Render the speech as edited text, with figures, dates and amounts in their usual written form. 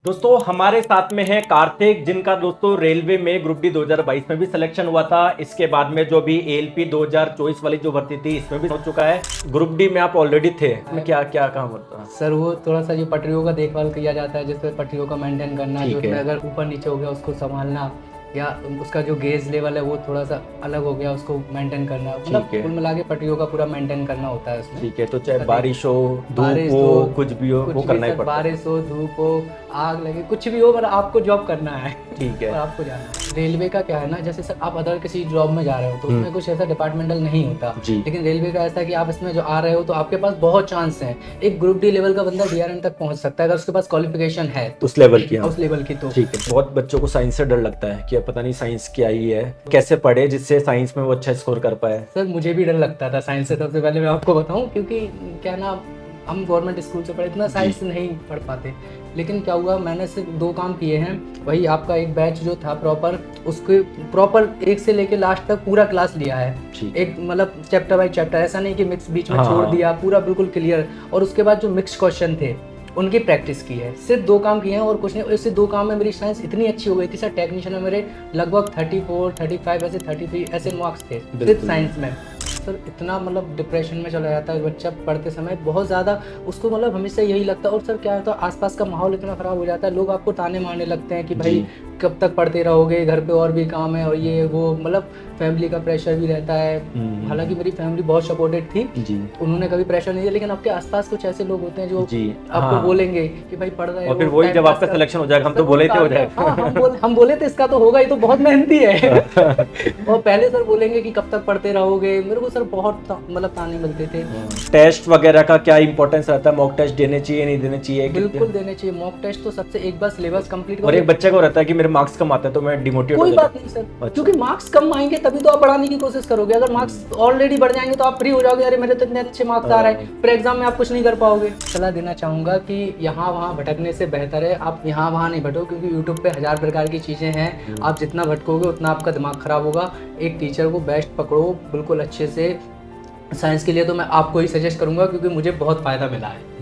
दोस्तों हमारे साथ में है कार्तिक, जिनका दोस्तों रेलवे में ग्रुप डी 2022 में भी सिलेक्शन हुआ था। इसके बाद में जो भी एएलपी 2024 वाली जो भर्ती थी इसमें भी हो चुका है। ग्रुप डी में आप ऑलरेडी थे, इसमें क्या क्या काम होता है? सर वो थोड़ा सा जो पटरियों का देखभाल किया जाता है, जिसपे पटरियों का मेंटेन करना, ठीक जो है। उसमें अगर ऊपर नीचे हो गया उसको संभालना, या उसका जो गेज लेवल है वो थोड़ा सा अलग हो गया उसको मेंटेन करना, मतलब ठीक है। कुल मिला के पटरियों का पूरा मेंटेन करना होता है उसमें। ठीक है, तो चाहे उसका बारिश हो, धूप बारिश हो, हो, कुछ भी हो, कुछ वो भी करना ही सर, पड़ता है। बारिश हो, धूप हो, आग लगे, कुछ भी हो, पर आपको जॉब करना है। ठीक है। और आपको जाना है। रेलवे का क्या है ना, जैसे सर आप अदर किसी जॉब में जा रहे हो तो उसमें कुछ ऐसा डिपार्टमेंटल नहीं होता, जी। लेकिन रेलवे का ऐसा है कि आप इसमें जो आ रहे हो तो आपके पास बहुत चांस है। एक ग्रुप डी लेवल का बंदा डीआरएम तक पहुंच सकता है अगर उसके पास क्वालिफिकेशन है उस लेवल की, हाँ। उस लेवल की तो। ठीक है। बहुत बच्चों को साइंस से डर लगता है कि अब पता नहीं साइंस क्या ही है, कैसे पढ़े जिससे साइंस में वो अच्छा स्कोर कर पाए। सर मुझे भी डर लगता था साइंस से, सबसे पहले मैं आपको बताऊं, क्योंकि क्या ना, हम गवर्नमेंट स्कूल से पढ़े, इतना साइंस नहीं पढ़ पाते। लेकिन क्या हुआ, मैंने सिर्फ 2 काम किए हैं। वही आपका एक बैच जो था प्रॉपर, उसके प्रॉपर 1 से लेके लास्ट तक पूरा क्लास लिया है। ठीक। एक मतलब चैप्टर बाय चैप्टर, ऐसा नहीं कि मिक्स बीच में हाँ। छोड़ दिया, पूरा बिल्कुल क्लियर। और उसके बाद जो मिक्स क्वेश्चन थे उनकी प्रैक्टिस की है। सिर्फ 2 काम किए हैं और कुछ नहीं। इससे 2 काम में मेरी साइंस इतनी अच्छी हो गई थी सर, टेक्नीशियन में मेरे लगभग 34, 35 ऐसे 33 ऐसे मार्क्स थे सिर्फ साइंस में। सर इतना मतलब डिप्रेशन में चला जाता है बच्चा पढ़ते समय, बहुत ज़्यादा उसको, मतलब हमेशा यही लगता है। और सर क्या होता है, आसपास का माहौल इतना ख़राब हो जाता है, लोग आपको ताने मारने लगते हैं कि भाई कब तक पढ़ते रहोगे, घर पे और भी काम है और ये वो, मतलब फैमिली का प्रेशर भी रहता है। हालांकि मेरी फैमिली बहुत सपोर्टेड थी जी। उन्होंने कभी प्रेशर नहीं दिया, लेकिन आपके आसपास कुछ ऐसे लोग होते हैं जो जी। आपको हाँ। बोलेंगे कि भाई पढ़ रहे हो, और फिर वही टाइम जब पास आपका कर। सिलेक्शन हो जाएगा, हम तो सर, बोले थे हो हाँ, जाएगा। हम बोले थे इसका तो होगा, ये तो बहुत मेहनती है। और पहले सर बोलेंगे कि कब तक पढ़ते रहोगे, मेरे को सर बहुत मतलब ताने मिलते थे। टेस्ट वगैरह का क्या इंपॉर्टेंस रहता है? मॉक टेस्ट देने चाहिए नहीं देने चाहिए? बिल्कुल देने चाहिए मॉक टेस्ट तो सबसे, एक बार सिलेबस कंप्लीट और एक बच्चे को रहता है कि मेरे मार्क्स कम आते हैं तो मैं डिमोटिवेट हो कोई जाता बात नहीं सर, क्योंकि मार्क्स कम आएंगे तभी तो आप बढ़ाने की कोशिश करोगे। अगर मार्क्स ऑलरेडी बढ़ जाएंगे तो आप फ्री हो जाओगे, अरे मेरे तो इतने अच्छे मार्क्स आ रहे हैं, फिर एग्जाम में आप कुछ नहीं कर पाओगे। सलाह देना चाहूँगा कि यहाँ वहाँ भटकने से बेहतर है आप यहाँ वहाँ नहीं भटको, क्योंकि यूट्यूब पे 1000 प्रकार की चीज़ें हैं। आप जितना भटकोगे उतना आपका दिमाग खराब होगा। एक टीचर को बेस्ट पकड़ो बिल्कुल अच्छे से। साइंस के लिए तो मैं आपको ही सजेस्ट करूँगा, क्योंकि मुझे बहुत फ़ायदा मिला है।